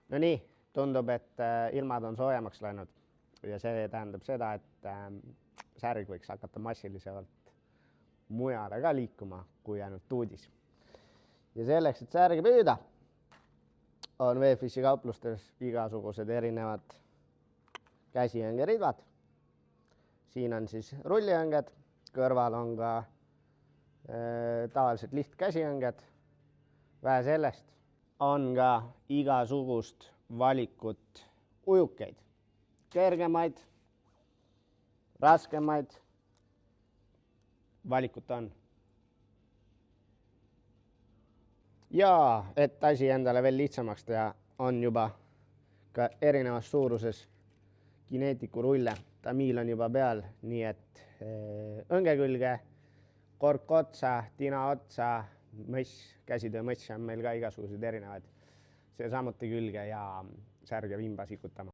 No nii, tundub, et ilmad on soojemaks läinud ja see tähendab seda, et särg võiks hakata massilisemalt mujale ka liikuma kui ainult tuudis. Ja selleks, et särgi püüda, on VFissi kauplustes igasugused erinevad käsiõngeridvad. Siin on siis rulliõnged, kõrval on ka tavaliselt lihtkäsiõnged. Vähe sellest on ka igasugust valikut ujukeid, kergemaid, raskemaid, valikut on. Ja et asi endale veel lihtsamaks teha, on juba ka erinevas suuruses kineetiku rulle. Tamiil on juba peal, nii et õnge külge, kork otsa, tina otsa, mõss, käsitöö mõsse on meil ka igasuguseid erinevaid. See samuti külge ja särge vimba sikutama.